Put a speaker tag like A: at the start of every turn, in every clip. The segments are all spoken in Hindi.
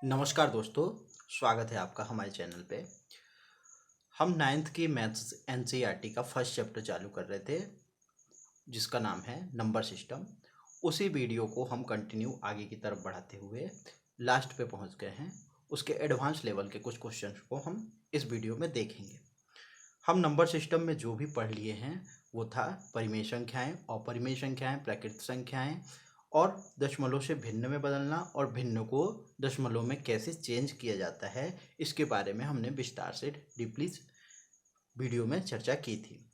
A: नमस्कार दोस्तों, स्वागत है आपका हमारे चैनल पे। हम नाइन्थ की मैथ्स एनसीईआरटी का फर्स्ट चैप्टर चालू कर रहे थे जिसका नाम है नंबर सिस्टम। उसी वीडियो को हम कंटिन्यू आगे की तरफ बढ़ाते हुए लास्ट पे पहुंच गए हैं। उसके एडवांस लेवल के कुछ क्वेश्चंस को हम इस वीडियो में देखेंगे। हम नंबर सिस्टम में जो भी पढ़ लिए हैं वो था परिमेय संख्याएं, अपरिमेय संख्याएं, प्राकृत संख्याएं और दशमलव से भिन्न में बदलना और भिन्न को दशमलव में कैसे चेंज किया जाता है, इसके बारे में हमने विस्तार से डीपली वीडियो में चर्चा की थी।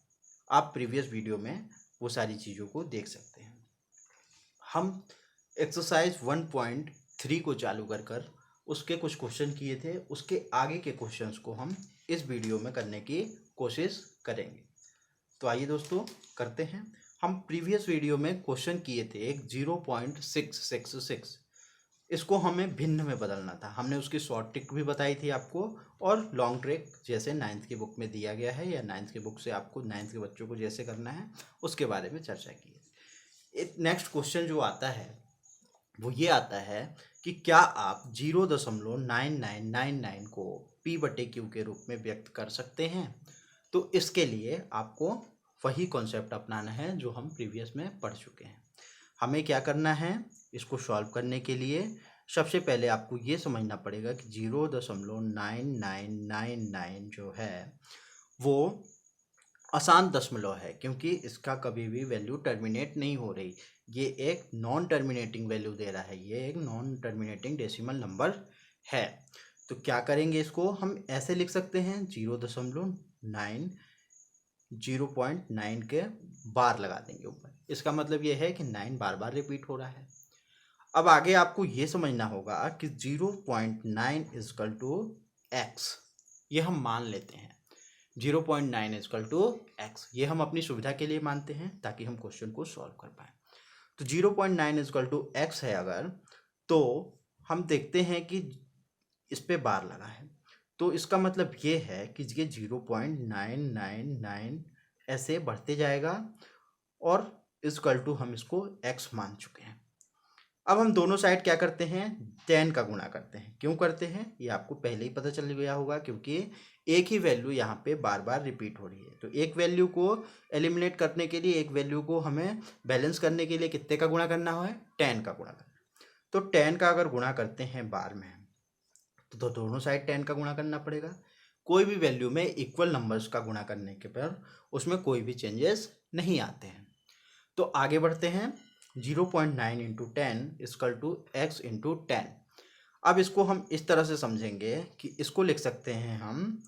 A: आप प्रीवियस वीडियो में वो सारी चीज़ों को देख सकते हैं। हम एक्सरसाइज 1.3 को चालू कर उसके कुछ क्वेश्चन किए थे। उसके आगे के क्वेश्चंस को हम इस वीडियो में करने की कोशिश करेंगे। तो आइए दोस्तों करते हैं। हम प्रीवियस वीडियो में क्वेश्चन किए थे एक 0.666, इसको हमें भिन्न में बदलना था। हमने उसकी शॉर्ट ट्रिक भी बताई थी आपको और लॉन्ग ट्रिक जैसे नाइन्थ की बुक में दिया गया है या नाइन्थ की बुक से आपको नाइन्थ के बच्चों को जैसे करना है उसके बारे में चर्चा की है। नेक्स्ट क्वेश्चन जो आता है वो ये आता है कि क्या आप 0.9999 को P/Q के रूप में व्यक्त कर सकते हैं। तो इसके लिए आपको वही कॉन्सेप्ट अपनाना है जो हम प्रीवियस में पढ़ चुके हैं। हमें क्या करना है, इसको सॉल्व करने के लिए सबसे पहले आपको ये समझना पड़ेगा कि 0.9999 जो है वो आसान दशमलव है, क्योंकि इसका कभी भी वैल्यू टर्मिनेट नहीं हो रही। ये एक नॉन टर्मिनेटिंग वैल्यू दे रहा है, ये एक नॉन टर्मिनेटिंग डेसिमल नंबर है। तो क्या करेंगे, इसको हम ऐसे लिख सकते हैं 0.9 के बार लगा देंगे ऊपर। इसका मतलब ये है कि 9 बार बार रिपीट हो रहा है। अब आगे आपको ये समझना होगा कि 0.9 इजकल टू एक्स, ये हम मान लेते हैं। 0.9 इजकल टू एक्स ये हम अपनी सुविधा के लिए मानते हैं ताकि हम क्वेश्चन को सॉल्व कर पाए। तो 0.9 इजकल टू एक्स है अगर, तो हम देखते हैं कि इस पे बार लगा है, तो इसका मतलब ये है कि ये 0.999 ऐसे बढ़ते जाएगा और इजकल टू हम इसको x मान चुके हैं। अब हम दोनों साइड क्या करते हैं, 10 का गुणा करते हैं। क्यों करते हैं ये आपको पहले ही पता चल गया होगा, क्योंकि एक ही वैल्यू यहाँ पे बार बार रिपीट हो रही है। तो एक वैल्यू को एलिमिनेट करने के लिए, एक वैल्यू को हमें बैलेंस करने के लिए कितने का गुणा करना है, 10 का गुणा करना है। तो 10 का अगर गुणा करते हैं बार में तो दोनों साइड 10 का गुणा करना पड़ेगा। कोई भी वैल्यू में इक्वल नंबर्स का गुणा करने के पर उसमें कोई भी चेंजेस नहीं आते हैं। तो आगे बढ़ते हैं। 0.9 into 10 is equal to X into 10। अब इसको हम इस तरह से समझेंगे कि इसको लिख सकते हैं हम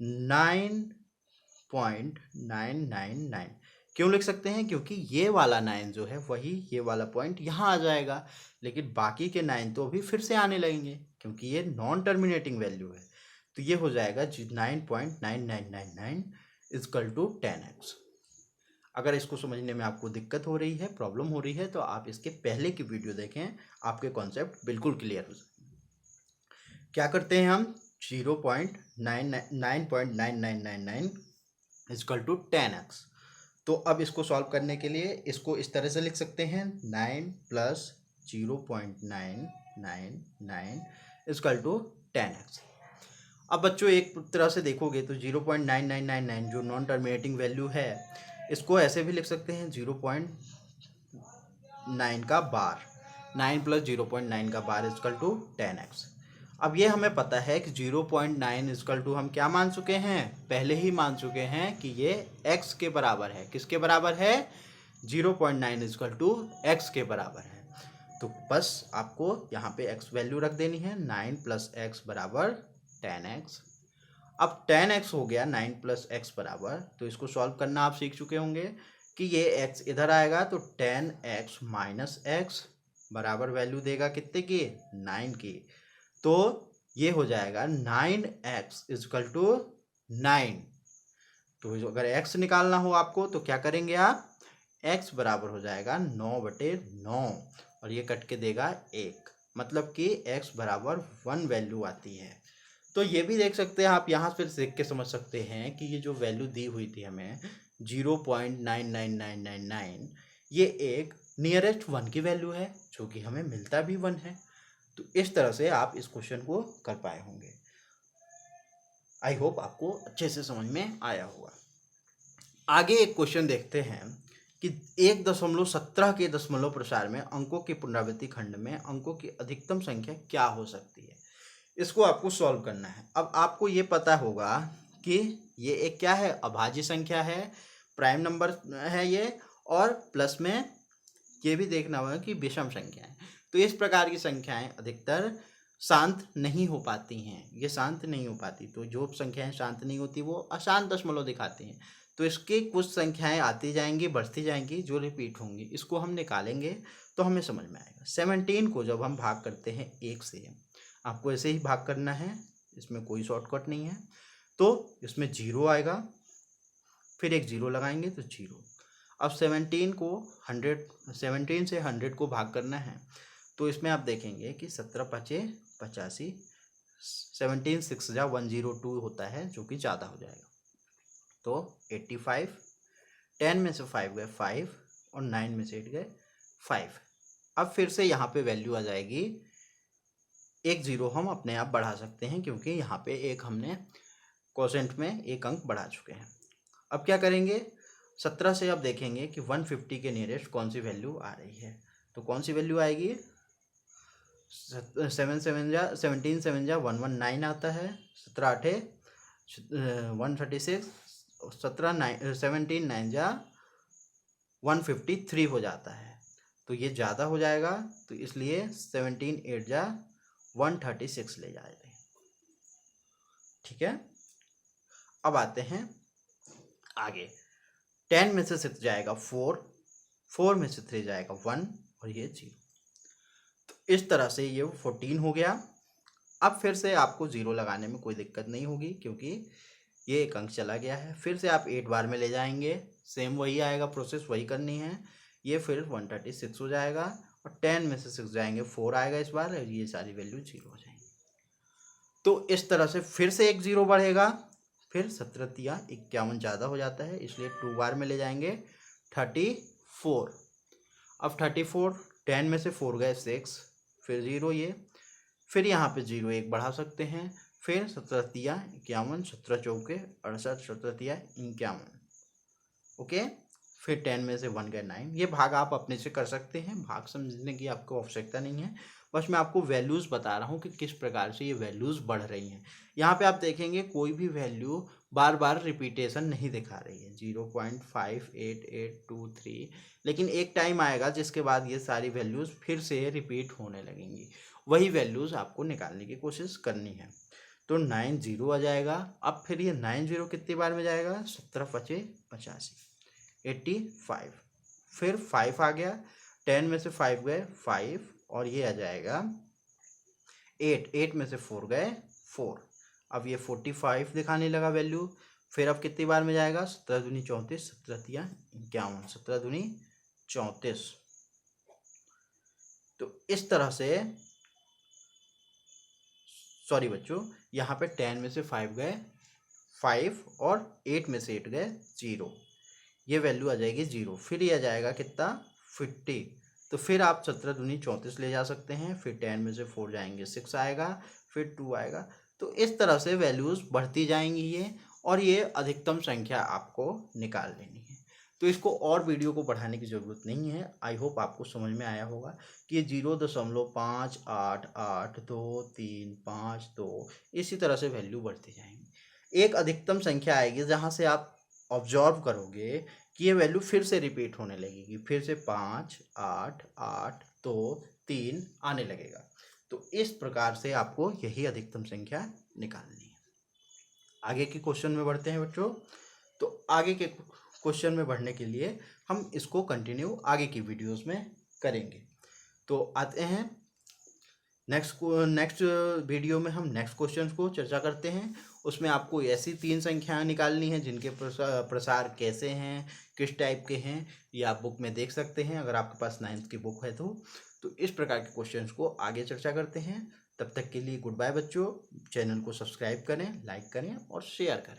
A: 9.999। क्यों लिख सकते हैं, क्योंकि ये वाला 9 जो है वही ये वाला पॉइंट यहाँ आ जाएगा, लेकिन बाकी के 9 तो अभी फिर से आने लगेंगे क्योंकि ये नॉन टर्मिनेटिंग वैल्यू है। तो ये हो जाएगा 9.9999 इजकल टू 10x। अगर इसको समझने में आपको दिक्कत हो रही है, प्रॉब्लम हो रही है, तो आप इसके पहले की वीडियो देखें, आपके कॉन्सेप्ट बिल्कुल क्लियर हो जाए। क्या करते हैं हम, 9.9999 इजकल टू 10x। तो अब इसको सॉल्व करने के लिए इसको इस तरह से लिख सकते हैं 9 प्लस 0.999 इजकल टू 10x। अब बच्चों एक तरह से देखोगे तो 0.9999 जो नॉन टर्मिनेटिंग वैल्यू है, इसको ऐसे भी लिख सकते हैं 0.9 का बार, 9 प्लस 0.9 का बार इजकल टू 10x। अब ये हमें पता है कि 0.9 इजकल टू हम क्या मान चुके हैं, पहले ही मान चुके हैं कि ये x के बराबर है। किसके बराबर है, 0.9 इजकल टू x के बराबर है। तो बस आपको यहाँ पे x वैल्यू रख देनी है, 9 प्लस एक्स बराबर 10x। अब 10x हो गया 9 प्लस एक्स बराबर, तो इसको सॉल्व करना आप सीख चुके होंगे कि ये x इधर आएगा तो 10x माइनस एक्स बराबर वैल्यू देगा कितने की, 9 की। तो ये हो जाएगा 9x इजकल टू 9। तो अगर x निकालना हो आपको तो क्या करेंगे आप, x बराबर हो जाएगा 9/9 और ये कट के देगा 1, मतलब कि x बराबर 1 वैल्यू आती है। तो ये भी देख सकते हैं आप, यहाँ फिर देख के समझ सकते हैं कि ये जो वैल्यू दी हुई थी हमें 0.99999, ये एक नियरेस्ट 1 की वैल्यू है, जो कि हमें मिलता भी 1 है। तो इस तरह से आप इस क्वेश्चन को कर पाए होंगे। आई होप आपको अच्छे से समझ में आया होगा। आगे एक क्वेश्चन देखते हैं कि 1.17 के दशमलव प्रसार में अंकों के पुनरावृत्ति खंड में अंकों की अधिकतम संख्या क्या हो सकती है। इसको आपको सॉल्व करना है। अब आपको ये पता होगा कि ये एक क्या है, अभाज्य संख्या है, प्राइम नंबर है ये, और प्लस में ये भी देखना होगा कि विषम संख्या है। तो इस प्रकार की संख्याएं अधिकतर शांत नहीं हो पाती हैं, ये शांत नहीं हो पाती। तो जो संख्याएं शांत नहीं होती वो अशांत दशमलव दिखाती हैं। तो इसकी कुछ संख्याएं आती जाएंगी, बढ़ती जाएंगी, जो रिपीट होंगी। इसको हम निकालेंगे तो हमें समझ में आएगा। 17 को जब हम भाग करते हैं 1 से, आपको ऐसे ही भाग करना है, इसमें कोई शॉर्टकट नहीं है। तो इसमें 0 आएगा, फिर एक 0 लगाएंगे तो 0। अब 17 से 100 को भाग करना है, तो इसमें आप देखेंगे कि 17 पचे 85, 17 6 जा 102 होता है, जो कि ज़्यादा हो जाएगा। तो 85, 10 में से 5 गए 5, और 9 में से 8 गए 5। अब फिर से यहाँ पे वैल्यू आ जाएगी, एक 0 हम अपने आप बढ़ा सकते हैं, क्योंकि यहाँ पे एक हमने क्वोशेंट में एक अंक बढ़ा चुके हैं। अब क्या करेंगे, 17 से अब देखेंगे कि 150 के नियरेस्ट कौन सी वैल्यू आ रही है। तो कौन सी वैल्यू आएगी, 17 7 जा 119 आता है, 17 8 136, 17 9 जा 153 हो जाता है। तो ये ज़्यादा हो जाएगा, तो इसलिए 17 8 जा 136 ले जाएंगे। ठीक है। अब आते हैं आगे। 10 में से 6 जाएगा 4, 4 में से 3 जाएगा 1, और ये 0। तो इस तरह से ये 14 हो गया। अब फिर से आपको 0 लगाने में कोई दिक्कत नहीं होगी, क्योंकि ये एक अंक चला गया है। फिर से आप 8 बार में ले जाएंगे, सेम वही आएगा, प्रोसेस वही करनी है। ये फिर 136 हो जाएगा, और 10 में से 6 जाएंगे 4 आएगा इस बार, ये सारी वैल्यू 0 हो जाएंगी। तो इस तरह से फिर से एक 0 बढ़ेगा, फिर 17 तिया 51 ज़्यादा हो जाता है, इसलिए 2 बार में ले जाएंगे 34। अब 34, 10 में से 4 गए 6, फिर 0 ये, फिर यहाँ पे 0 1 बढ़ा सकते हैं, फिर 17 तिया 51, 17 चौके 68, 17 तिया 51। ओके। फिर 10 में से 1 गए 9। ये भाग आप अपने से कर सकते हैं, भाग समझने की आपको आवश्यकता नहीं है, बस मैं आपको वैल्यूज़ बता रहा हूँ कि किस प्रकार से ये वैल्यूज़ बढ़ रही हैं। यहाँ पे आप देखेंगे कोई भी वैल्यू बार बार रिपीटेशन नहीं दिखा रही है, 0.5883, लेकिन एक टाइम आएगा जिसके बाद ये सारी वैल्यूज़ फिर से रिपीट होने लगेंगी। वही वैल्यूज़ आपको निकालने की कोशिश करनी है। तो 90 आ जाएगा। अब फिर ये 90 कितनी बार में जाएगा, 17 पचे 85, 85। फिर 5 आ गया, 10 में से 5 गए 5, और ये आ जाएगा 8, 8 में से 4 गए 4। अब ये 45 दिखाने लगा वैल्यू। फिर अब कितनी बार में जाएगा, 17 दूनी 34, 17 तिया 51, 17 दूनी 34। तो इस तरह से, सॉरी बच्चों, यहाँ पे 10 में से 5 गए 5, और 8 में से 8 गए 0, ये वैल्यू आ जाएगी 0। फिर ये आ जाएगा कितना, 50। तो फिर आप 17 दूनी 34 ले जा सकते हैं, फिर 10 में से 4 जाएंगे 6 आएगा, फिर 2 आएगा। तो इस तरह से वैल्यूज़ बढ़ती जाएंगी ये, और ये अधिकतम संख्या आपको निकाल लेनी है। तो इसको और वीडियो को बढ़ाने की ज़रूरत नहीं है। आई होप आपको समझ में आया होगा कि 0.588235 इसी तरह से वैल्यू बढ़ती जाएंगी। एक अधिकतम संख्या आएगी जहाँ से आप ऑब्जर्व करोगे कि ये वैल्यू फिर से रिपीट होने लगेगी, फिर से 5 8 8 2 3 आने लगेगा। तो इस प्रकार से आपको यही अधिकतम संख्या निकालनी है। आगे के क्वेश्चन में बढ़ते हैं बच्चों। तो आगे के क्वेश्चन में बढ़ने के लिए हम इसको कंटिन्यू आगे की वीडियोस में करेंगे। तो आते हैं नेक्स्ट वीडियो में हम नेक्स्ट क्वेश्चन को चर्चा करते हैं। उसमें आपको ऐसी 3 संख्याएं निकालनी है जिनके प्रसार कैसे हैं, किस टाइप के हैं, ये आप बुक में देख सकते हैं अगर आपके पास 9th की बुक है तो इस प्रकार के क्वेश्चंस को आगे चर्चा करते हैं। तब तक के लिए गुड बाय बच्चों। चैनल को सब्सक्राइब करें, लाइक करें और शेयर करें।